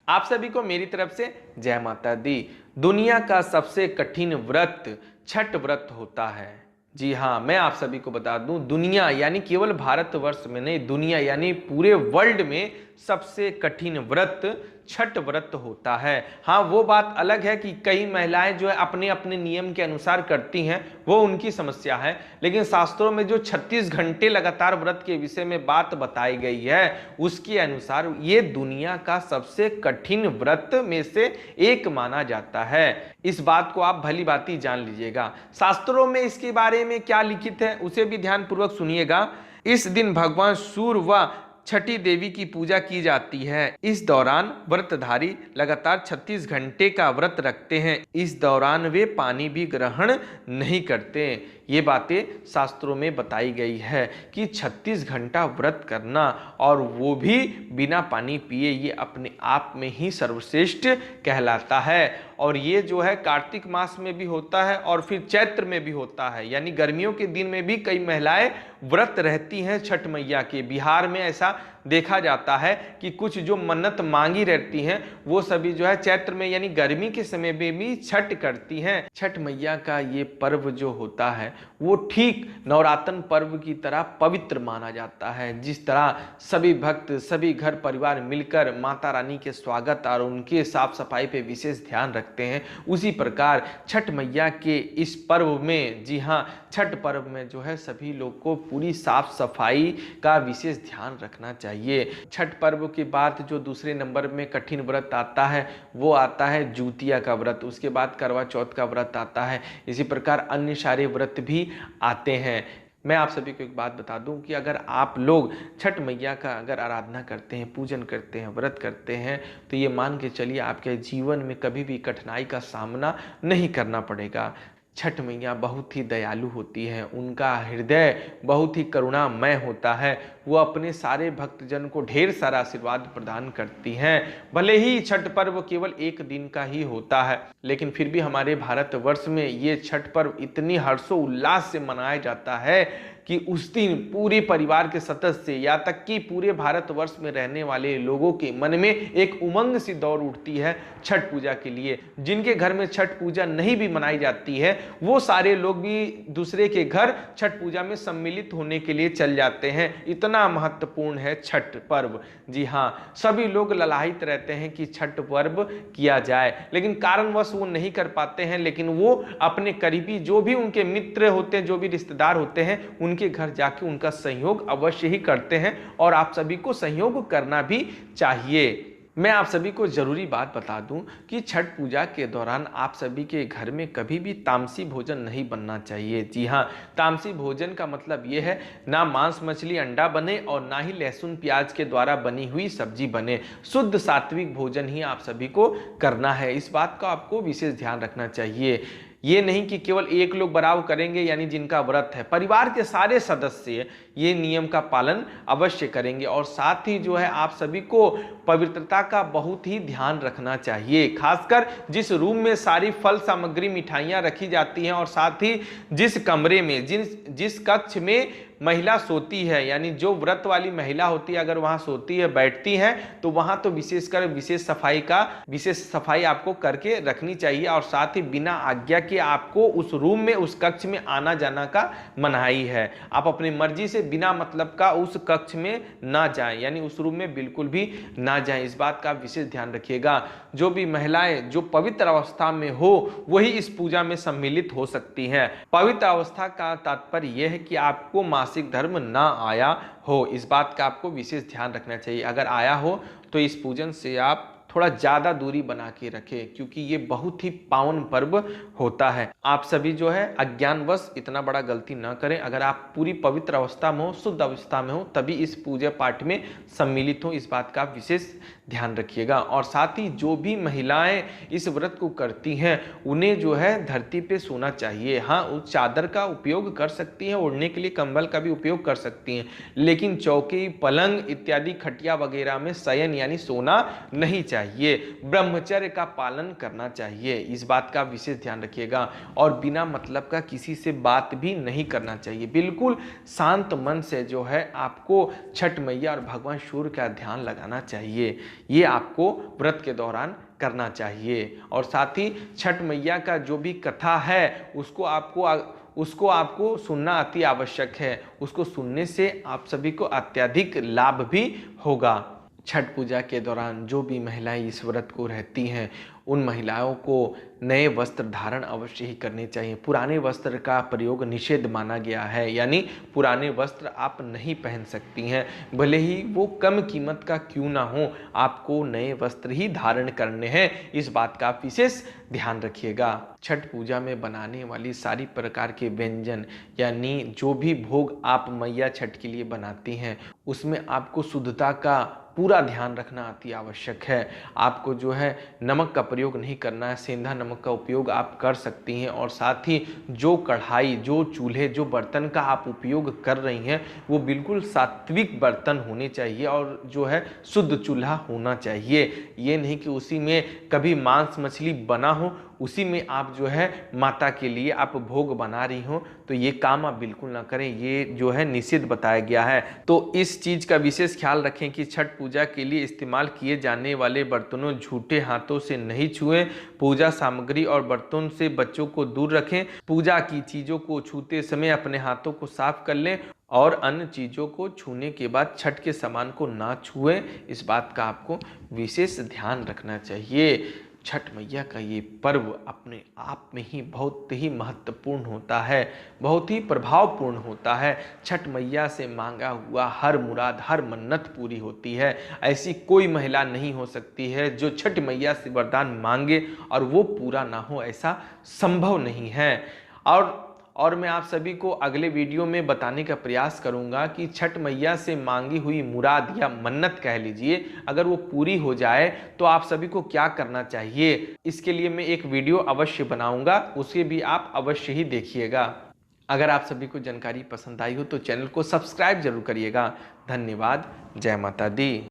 आप सभी को मेरी तरफ से जय माता दी। दुनिया का सबसे कठिन व्रत छठ व्रत होता है। जी हाँ, मैं आप सभी को बता दूं, दुनिया यानी केवल भारतवर्ष में नहीं, दुनिया यानी पूरे वर्ल्ड में सबसे कठिन व्रत छठ व्रत होता है। हाँ, वो बात अलग है कि कई महिलाएं जो है अपने अपने नियम के अनुसार करती हैं, वो उनकी समस्या है, लेकिन शास्त्रों में जो 36 घंटे लगातार व्रत के विषय में बात बताई गई है उसके अनुसार ये दुनिया का सबसे कठिन व्रत में से एक माना जाता है। इस बात को आप भली भांति जान लीजिएगा। शास्त्रों में इसके बारे में क्या लिखित है उसे भी ध्यानपूर्वक सुनिएगा। इस दिन भगवान सूर्य व छठी देवी की पूजा की जाती है। इस दौरान व्रतधारी लगातार 36 घंटे का व्रत रखते हैं। इस दौरान वे पानी भी ग्रहण नहीं करते। ये बातें शास्त्रों में बताई गई है कि 36 घंटा व्रत करना और वो भी बिना पानी पिए, ये अपने आप में ही सर्वश्रेष्ठ कहलाता है। और ये जो है कार्तिक मास में भी होता है और फिर चैत्र में भी होता है, यानी गर्मियों के दिन में भी कई महिलाएं व्रत रहती हैं छठ मैया के। बिहार में ऐसा देखा जाता है कि कुछ जो मन्नत मांगी रहती हैं वो सभी जो है चैत्र में यानी गर्मी के समय में भी छठ करती हैं। छठ मैया का ये पर्व जो होता है वो ठीक नवरात्र पर्व की तरह पवित्र माना जाता है। जिस तरह सभी भक्त, सभी घर परिवार मिलकर माता रानी के स्वागत और उनके साफ सफाई पे विशेष ध्यान रखते हैं, उसी प्रकार छठ मैया के इस पर्व में, जी हाँ, छठ पर्व में जो है सभी लोग को पूरी साफ सफाई का विशेष ध्यान रखना चाहिए। छठ पर्व के बाद जो दूसरे नंबर में कठिन व्रत आता है वो आता है जुतिया का व्रत, उसके बाद करवा चौथ का व्रत आता है। इसी प्रकार अन्य सारे व्रत भी आते हैं। मैं आप सभी को एक बात बता दूं कि अगर आप लोग छठ मैया का अगर आराधना करते हैं, पूजन करते हैं, व्रत करते हैं, तो ये मान के चलिए आपके जीवन में कभी भी कठिनाई का सामना नहीं करना पड़ेगा। छठ मैया बहुत ही दयालु होती हैं, उनका हृदय बहुत ही करुणामय होता है। वो अपने सारे भक्तजन को ढेर सारा आशीर्वाद प्रदान करती हैं। भले ही छठ पर्व केवल एक दिन का ही होता है, लेकिन फिर भी हमारे भारतवर्ष में ये छठ पर्व इतनी हर्षोल्लास से मनाया जाता है कि उस दिन पूरे परिवार के सदस्य या तक कि पूरे भारतवर्ष में रहने वाले लोगों के मन में एक उमंग सी दौड़ उठती है छठ पूजा के लिए। जिनके घर में छठ पूजा नहीं भी मनाई जाती है वो सारे लोग भी दूसरे के घर छठ पूजा में सम्मिलित होने के लिए चल जाते हैं। इतना महत्वपूर्ण है छठ पर्व। जी हाँ, सभी लोग ललायित रहते हैं कि छठ पर्व किया जाए, लेकिन कारणवश वो नहीं कर पाते हैं। लेकिन वो अपने करीबी जो भी उनके मित्र होते हैं, जो भी रिश्तेदार होते हैं, उनके घर जाके उनका सहयोग अवश्य ही करते हैं और आप सभी को सहयोग करना भी चाहिए। मैं आप सभी को जरूरी बात बता दूं कि छठ पूजा के दौरान आप सभी के घर में कभी भी तामसी भोजन नहीं बनना चाहिए। जी हाँ, तामसी भोजन का मतलब ये है ना मांस मछली अंडा बने और ना ही लहसुन प्याज के द्वारा बनी हुई सब्जी बने। शुद्ध सात्विक भोजन ही आप सभी को करना है। इस बात का आपको विशेष ध्यान रखना चाहिए। ये नहीं कि केवल एक लोग बराव करेंगे, यानी जिनका व्रत है, परिवार के सारे सदस्य ये नियम का पालन अवश्य करेंगे। और साथ ही जो है आप सभी को पवित्रता का बहुत ही ध्यान रखना चाहिए। खासकर जिस रूम में सारी फल सामग्री मिठाइयाँ रखी जाती हैं और साथ ही जिस कमरे में, जिस कक्ष में महिला सोती है, यानी जो व्रत वाली महिला होती है, अगर वहां सोती है, बैठती है, तो वहां तो विशेषकर विशेष सफाई आपको करके रखनी चाहिए। और साथ ही बिना आज्ञा के आपको उस रूम में, उस कक्ष में आना जाना का मनाही है। आप अपनी मर्जी से बिना मतलब का उस कक्ष में ना जाएं, यानी उस रूम में बिल्कुल भी ना जाएं। इस बात का विशेष ध्यान रखिएगा। जो भी महिलाएं जो पवित्र अवस्था में हो वही इस पूजा में सम्मिलित हो सकती हैं। पवित्र अवस्था का तात्पर्य यह है कि आपको मासिक धर्म ना आया हो, इस बात का आपको विशेष ध्यान रखना चाहिए। अगर आया हो तो इस पूजन से आप थोड़ा ज्यादा दूरी बना के रखें, क्योंकि ये बहुत ही पावन पर्व होता है। आप सभी जो है अज्ञानवश इतना बड़ा गलती ना करें। अगर आप पूरी पवित्र अवस्था में हो, शुद्ध अवस्था में हो, तभी इस पूजा पाठ में सम्मिलित हो, इस बात का विशेष ध्यान रखिएगा। और साथ ही जो भी महिलाएं इस व्रत को करती हैं उन्हें जो है धरती पे सोना चाहिए। हाँ, उस चादर का उपयोग कर सकती हैं, ओढ़ने के लिए कंबल का भी उपयोग कर सकती हैं, लेकिन चौकी, पलंग इत्यादि खटिया वगैरह में शयन यानी सोना नहीं चाहिए। चाहिए, ब्रह्मचर्य का पालन करना चाहिए, इस बात का विशेष ध्यान रखिएगा। और बिना मतलब का किसी से बात भी नहीं करना चाहिए। बिल्कुल शांत मन से जो है आपको छठ मैया और भगवान सूर्य का ध्यान लगाना चाहिए। ये आपको व्रत के दौरान करना चाहिए। और साथ ही छठ मैया का जो भी कथा है उसको आपको सुनना अति आवश्यक है। उसको सुनने से आप सभी को अत्यधिक लाभ भी होगा। छठ पूजा के दौरान जो भी महिलाएं इस व्रत को रहती हैं उन महिलाओं को नए वस्त्र धारण अवश्य ही करने चाहिए। पुराने वस्त्र का प्रयोग निषेध माना गया है, यानी पुराने वस्त्र आप नहीं पहन सकती हैं, भले ही वो कम कीमत का क्यों ना हो, आपको नए वस्त्र ही धारण करने हैं। इस बात का विशेष ध्यान रखिएगा। छठ पूजा में बनाने वाली सारी प्रकार के व्यंजन यानी जो भी भोग आप मैया छठ के लिए बनाती हैं उसमें आपको शुद्धता का पूरा ध्यान रखना अति आवश्यक है। आपको जो है नमक का प्रयोग नहीं करना है, सेंधा नमक का उपयोग आप कर सकती हैं। और साथ ही जो कढ़ाई, जो चूल्हे, जो बर्तन का आप उपयोग कर रही हैं वो बिल्कुल सात्विक बर्तन होने चाहिए और जो है शुद्ध चूल्हा होना चाहिए। ये नहीं कि उसी में कभी मांस मछली बना हो, उसी में आप जो है माता के लिए आप भोग बना रही हो, तो ये काम आप बिल्कुल ना करें, ये जो है निषिद्ध बताया गया है। तो इस चीज़ का विशेष ख्याल रखें कि छठ पूजा के लिए इस्तेमाल किए जाने वाले बर्तनों झूठे हाथों से नहीं छुएं। पूजा सामग्री और बर्तन से बच्चों को दूर रखें। पूजा की चीज़ों को छूते समय अपने हाथों को साफ कर लें और अन्य चीज़ों को छूने के बाद छठ के सामान को ना छुएं। इस बात का आपको विशेष ध्यान रखना चाहिए। छठ मैया का ये पर्व अपने आप में ही बहुत ही महत्वपूर्ण होता है, बहुत ही प्रभावपूर्ण होता है। छठ मैया से मांगा हुआ हर मुराद, हर मन्नत पूरी होती है। ऐसी कोई महिला नहीं हो सकती है जो छठ मैया से वरदान मांगे और वो पूरा ना हो, ऐसा संभव नहीं है। और मैं आप सभी को अगले वीडियो में बताने का प्रयास करूंगा कि छठ मैया से मांगी हुई मुराद या मन्नत कह लीजिए, अगर वो पूरी हो जाए तो आप सभी को क्या करना चाहिए। इसके लिए मैं एक वीडियो अवश्य बनाऊंगा, उसे भी आप अवश्य ही देखिएगा। अगर आप सभी को जानकारी पसंद आई हो तो चैनल को सब्सक्राइब जरूर करिएगा। धन्यवाद। जय माता दी।